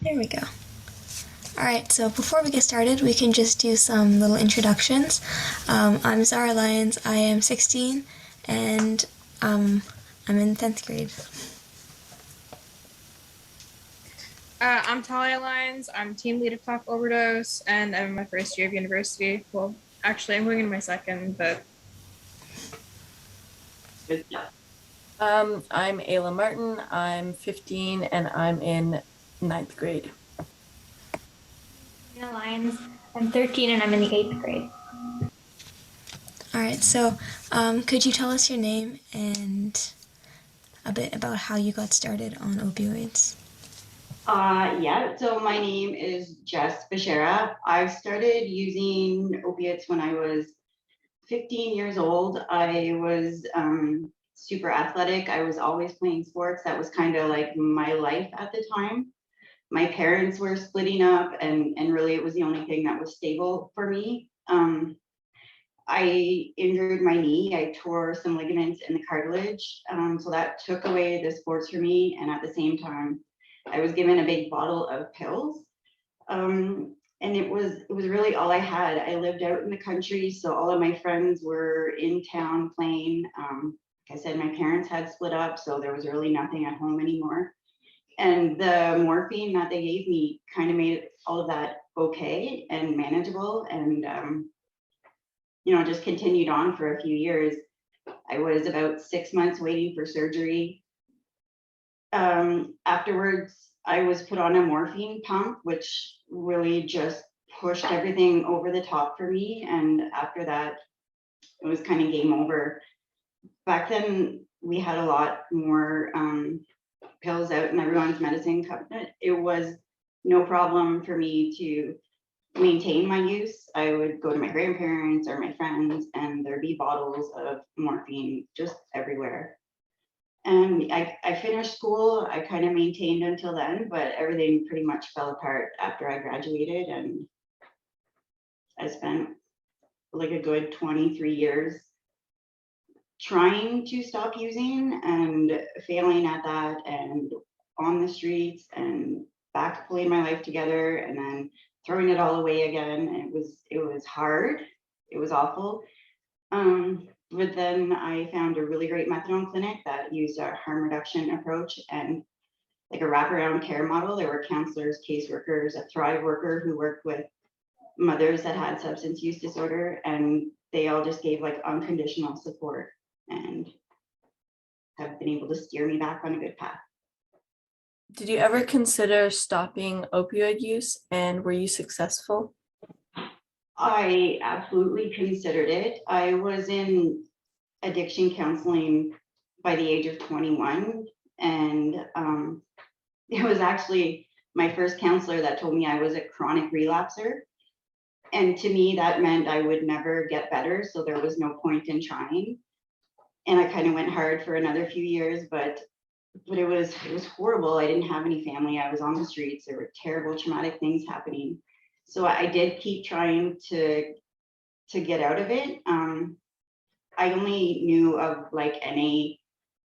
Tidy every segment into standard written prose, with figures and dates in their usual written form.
There we go. All right, so before we get started, we can just do some little introductions. I'm Zara Lyons. I am 16, and I'm in 10th grade. I'm Talia Lyons. I'm team lead of Talk Overdose, and I'm in my first year of university. Well, actually, I'm going into my second, but Good stuff. I'm Ayla Martin. I'm 15 and I'm in ninth grade. Lyons. I'm 13 and I'm in the 8th grade. All right, so could you tell us your name and a bit about how you got started on opioids? Yeah, so my name is Besharah. I started using opiates when I was 15 years old. I was super athletic. I was always playing sports. That was kind of like my life at the time. My parents were splitting up, and really it was the only thing that was stable for me. I injured my knee. I tore some ligaments in the cartilage. So that took away the sports for me. And at the same time, I was given a big bottle of pills. And it was really all I had. I lived out in the country, so all of my friends were in town playing. Like I said, my parents had split up, so there was really nothing at home anymore. And the morphine that they gave me kind of made all of that okay and manageable. And just continued on for a few years. I was about 6 months waiting for surgery. Afterwards, I was put on a morphine pump, which really just pushed everything over the top for me. And after that, it was kind of game over. Back then, we had a lot more pills out in everyone's medicine cabinet. It was no problem for me to maintain my use. I would go to my grandparents or my friends, and there'd be bottles of morphine just everywhere. And I finished school. I kind of maintained until then, but everything pretty much fell apart after I graduated. And I spent like a good 23 years trying to stop using and failing at that, and on the streets and back pulling my life together and then throwing it all away again. It was hard. It was awful. But then I found a really great methadone clinic that used a harm reduction approach and like a wraparound care model. There were counselors, caseworkers, a Thrive worker who worked with mothers that had substance use disorder, and they all just gave like unconditional support and have been able to steer me back on a good path. Did you ever consider stopping opioid use, and were you successful? I absolutely considered it. I was in addiction counseling by the age of 21, and it was actually my first counselor that told me I was a chronic relapser. And to me, that meant I would never get better, so there was no point in trying. And I kind of went hard for another few years, but it was horrible. I didn't have any family. I was on the streets. There were terrible traumatic things happening. So I did keep trying to get out of it. I only knew of like NA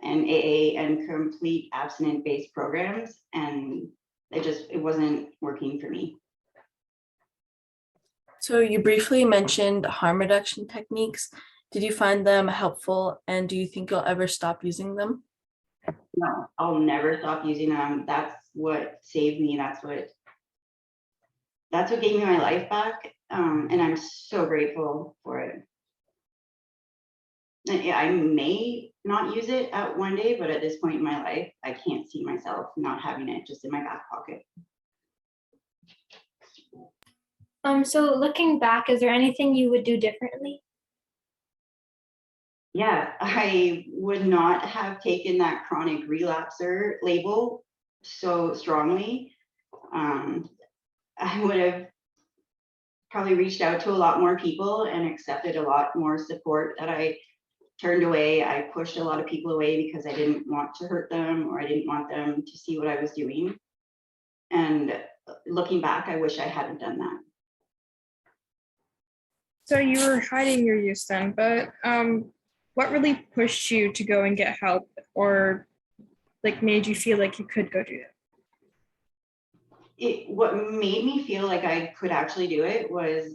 and AA and complete abstinent based programs, and it wasn't working for me. So you briefly mentioned harm reduction techniques. Did you find them helpful, and do you think you'll ever stop using them? No, I'll never stop using them. That's what saved me. That's what gave me my life back. And I'm so grateful for it. And yeah, I may not use it at one day, but at this point in my life, I can't see myself not having it just in my back pocket. So looking back, is there anything you would do differently? Yeah, I would not have taken that chronic relapser label so strongly. I would have probably reached out to a lot more people and accepted a lot more support that I turned away. I pushed a lot of people away because I didn't want to hurt them, or I didn't want them to see what I was doing. And looking back, I wish I hadn't done that. so you were hiding your use then, but what really pushed you to go and get help, or like made you feel like you could go do that? what made me feel like I could actually do it was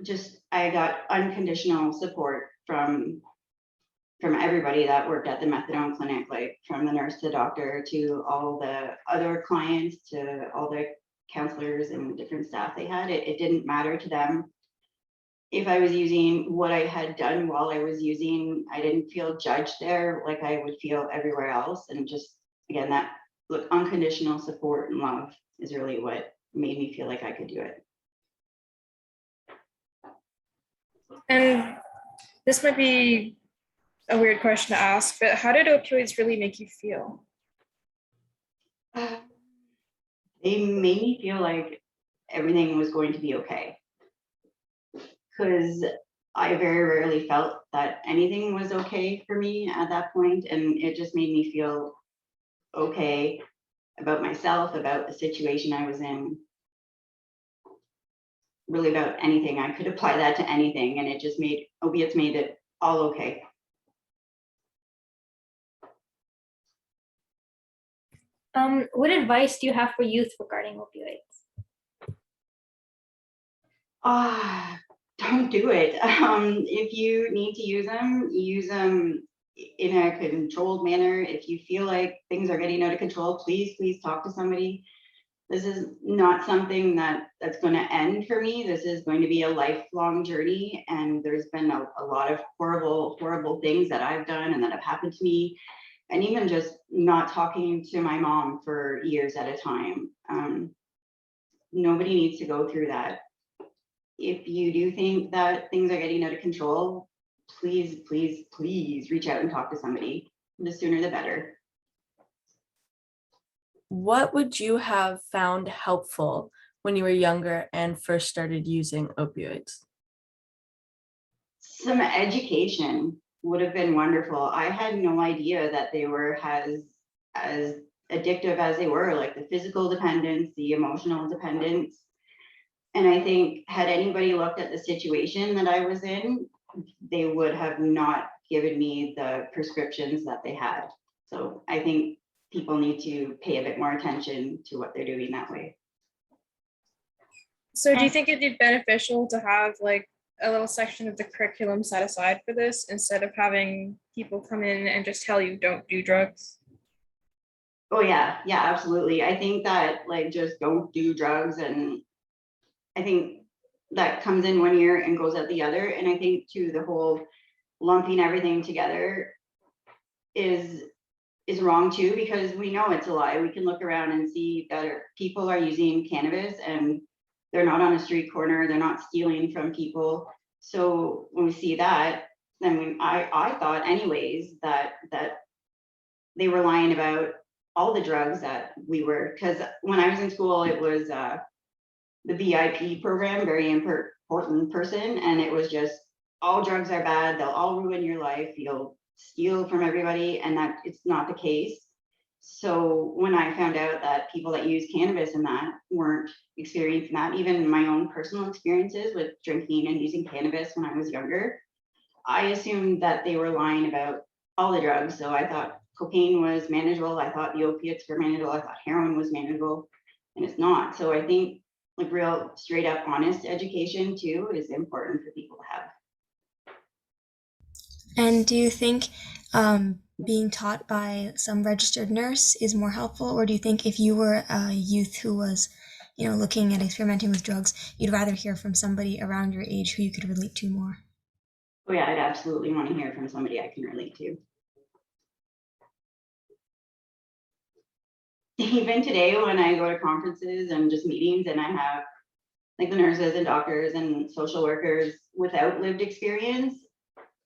just I got unconditional support from everybody that worked at the methadone clinic, like from the nurse to the doctor to all the other clients to all the counselors and different staff they had. It didn't matter to them if I was using what I had done while I was using. I didn't feel judged there like I would feel everywhere else. And just again, that look, unconditional support and love is really what made me feel like I could do it. And this might be a weird question to ask, but how did opioids really make you feel? They made me feel like everything was going to be okay. Because I very rarely felt that anything was okay for me at that point, and it just made me feel okay about myself, about the situation I was in, really about anything. I could apply that to anything, and it just made opiates made it all okay. What advice do you have for youth regarding opioids? Don't do it. If you need to use them in a controlled manner. If you feel like things are getting out of control, please talk to somebody. This is not something that's going to end for me. This is going to be a lifelong journey, and there's been a lot of horrible things that I've done and that have happened to me, and even just not talking to my mom for years at a time. Nobody needs to go through that. If you do think that things are getting out of control, please reach out and talk to somebody. The sooner the better. What would you have found helpful when you were younger and first started using opioids? Some education would have been wonderful. I had no idea that they were as addictive as they were, like the physical dependence, the emotional dependence. And I think had anybody looked at the situation that I was in, they would have not given me the prescriptions that they had. So I think people need to pay a bit more attention to what they're doing that way. So do you think it'd be beneficial to have like a little section of the curriculum set aside for this instead of having people come in and just tell you don't do drugs? Oh yeah, absolutely. I think that like just don't do drugs, and I think that comes in one ear and goes out the other. And I think too, the whole lumping everything together is wrong too, because we know it's a lie. We can look around and see that people are using cannabis and they're not on a street corner, they're not stealing from people. So when we see that, then I thought anyways that they were lying about all the drugs that we were, because when I was in school, it was the VIP program, very important person. And it was just all drugs are bad. They'll all ruin your life. You'll steal from everybody, and that it's not the case. So when I found out that people that use cannabis and that weren't experiencing that, even my own personal experiences with drinking and using cannabis when I was younger, I assumed that they were lying about all the drugs. So I thought cocaine was manageable. I thought the opiates were manageable. I thought heroin was manageable, and it's not. So I think like real straight up honest education too is important for people to have. And do you think being taught by some registered nurse is more helpful, or do you think if you were a youth who was, looking at experimenting with drugs, you'd rather hear from somebody around your age who you could relate to more? Oh yeah, I'd absolutely want to hear from somebody I can relate to. Even today, when I go to conferences and just meetings, and I have like the nurses and doctors and social workers without lived experience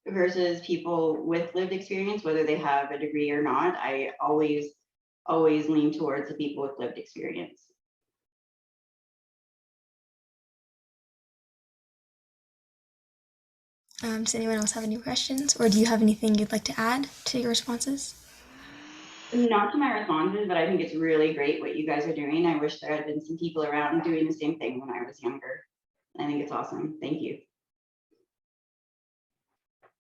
versus people with lived experience, whether they have a degree or not, I always lean towards the people with lived experience. Does anyone else have any questions, or do you have anything you'd like to add to your responses? Not to my responses, but I think it's really great what you guys are doing. I wish there had been some people around doing the same thing when I was younger. I think it's awesome. Thank you.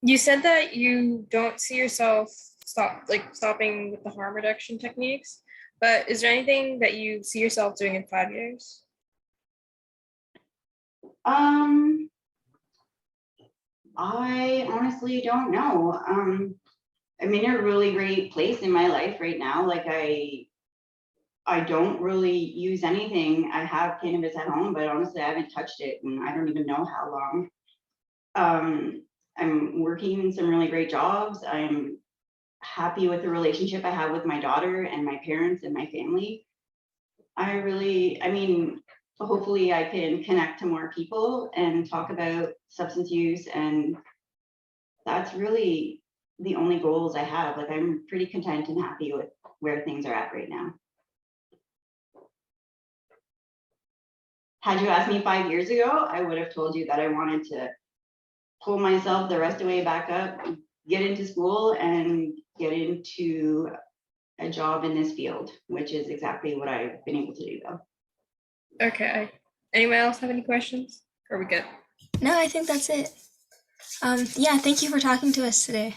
You said that you don't see yourself stopping with the harm reduction techniques. But is there anything that you see yourself doing in 5 years? I honestly don't know. I'm in a really great place in my life right now. Like I don't really use anything. I have cannabis at home, but honestly, I haven't touched it and I don't even know how long. I'm working in some really great jobs. I'm happy with the relationship I have with my daughter and my parents and my family. I mean, hopefully I can connect to more people and talk about substance use, and that's really the only goals I have. Like I'm pretty content and happy with where things are at right now. Had you asked me 5 years ago, I would have told you that I wanted to pull myself the rest of the way back up, get into school and get into a job in this field, which is exactly what I've been able to do though. Okay. Anyone else have any questions? Or are we good? No, I think that's it. Yeah, thank you for talking to us today.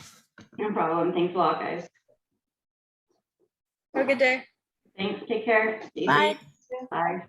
No problem. Thanks a lot, guys. Have a good day. Thanks. Take care. Stay Bye. safe. Bye.